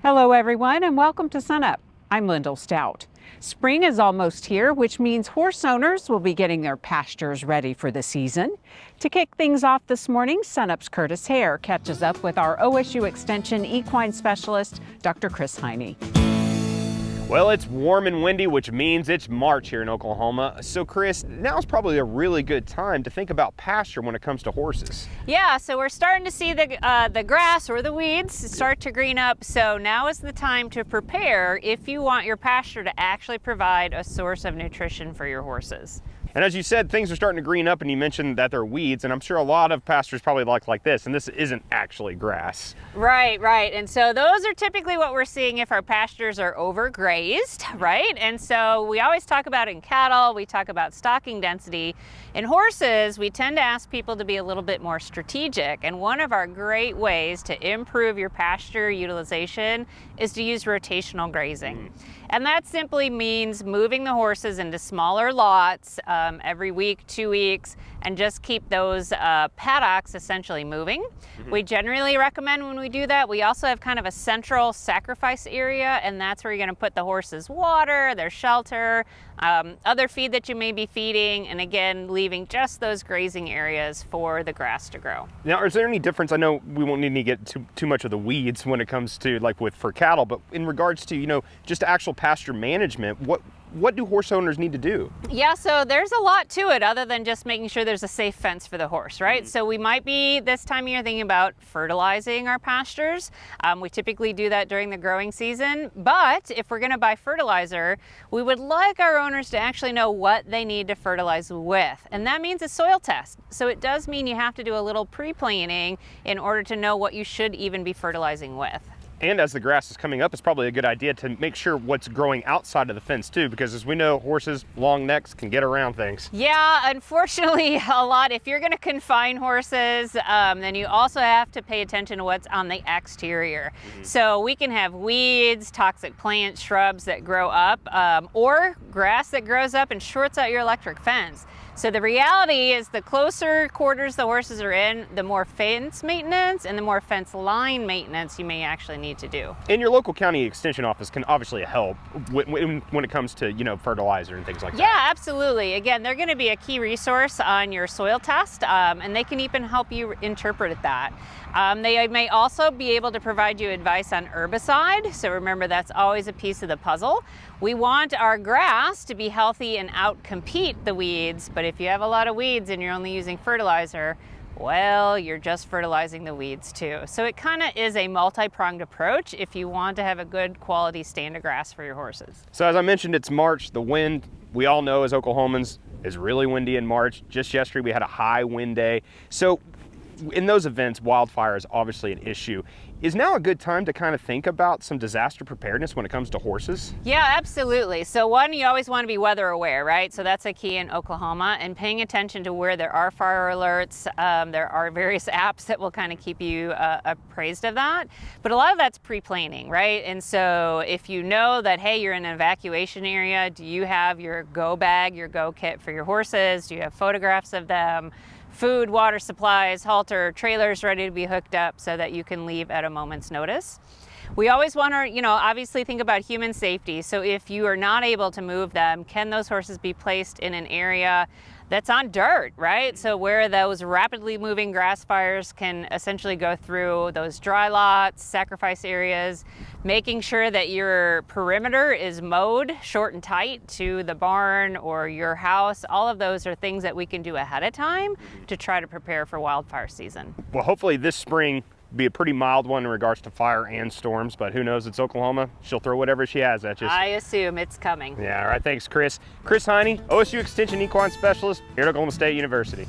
Hello everyone and welcome to Sunup. I'm Lyndall Stout. Spring is almost here, which means horse owners will be getting their pastures ready for the season. To kick things off this morning, Sunup's Curtis Hare catches up with our OSU Extension equine specialist, Dr. Kris Hiney. Well, it's warm and windy, which means it's March here in Oklahoma. So Kris, now's probably a really good time to think about pasture when it comes to horses. Yeah, so we're starting to see the grass or the weeds start to green up. So now is the time to prepare if you want your pasture to actually provide a source of nutrition for your horses. And as you said, things are starting to green up, and you mentioned that they're weeds, and I'm sure a lot of pastures probably like this, and this isn't actually grass. Right. And so those are typically what we're seeing if our pastures are overgrazed, right? And so we always talk about in cattle, we talk about stocking density. In horses, we tend to ask people to be a little bit more strategic, and one of our great ways to improve your pasture utilization is to use rotational grazing. And that simply means moving the horses into smaller lots every week, 2 weeks, and just keep those paddocks essentially moving. We generally recommend when we do that, we also have kind of a central sacrifice area, and that's where you're gonna put the horses' water, their shelter, other feed that you may be feeding, and again, leaving just those grazing areas for the grass to grow. Now, is there any difference? I know we won't need to get too much of the weeds when it comes to for cattle, but in regards to, just actual pasture management, what do horse owners need to do? Yeah, so there's a lot to it other than just making sure there's a safe fence for the horse, right? So we might be this time of year thinking about fertilizing our pastures. We typically do that during the growing season, but if we're gonna buy fertilizer, we would like our owners to actually know what they need to fertilize with. And that means a soil test. So it does mean you have to do a little pre-planning in order to know what you should even be fertilizing with. And as the grass is coming up, it's probably a good idea to make sure what's growing outside of the fence too, because as we know, horses, long necks can get around things. Yeah, unfortunately, a lot. If you're going to confine horses, then you also have to pay attention to what's on the exterior. So we can have weeds, toxic plants, shrubs that grow up, or grass that grows up and shorts out your electric fence. So the reality is the closer quarters the horses are in, the more fence maintenance and the more fence line maintenance you may actually need to do. And your local county extension office can obviously help when it comes to, fertilizer and things like that. Yeah, absolutely. Again, they're going to be a key resource on your soil test, and they can even help you interpret that. They may also be able to provide you advice on herbicide. So remember, that's always a piece of the puzzle. We want our grass to be healthy and outcompete the weeds, but if you have a lot of weeds and you're only using fertilizer, well, you're just fertilizing the weeds too. So it kind of is a multi-pronged approach if you want to have a good quality stand of grass for your horses. So as I mentioned, it's March. The wind, we all know as Oklahomans, is really windy in March. Just yesterday we had a high wind day. So in those events, wildfire is obviously an issue. Is now a good time to kind of think about some disaster preparedness when it comes to horses? Yeah, absolutely. So one, you always want to be weather aware, right? So that's a key in Oklahoma, and paying attention to where there are fire alerts. There are various apps that will kind of keep you appraised of that. But a lot of that's pre-planning, right? And so if you know that, hey, you're in an evacuation area, do you have your go bag, your go kit for your horses? Do you have photographs of them? Food, water supplies, halter, trailers ready to be hooked up so that you can leave at a moment's notice. We always want to, obviously think about human safety. So if you are not able to move them, can those horses be placed in an area that's on dirt, right? So where those rapidly moving grass fires can essentially go through those dry lots, sacrifice areas, making sure that your perimeter is mowed short and tight to the barn or your house. All of those are things that we can do ahead of time to try to prepare for wildfire season. Well, hopefully this spring be a pretty mild one in regards to fire and storms, but who knows, it's Oklahoma. She'll throw whatever she has at you. I assume it's coming. Yeah, all right, thanks, Kris. Kris Hiney, OSU Extension equine specialist here at Oklahoma State University.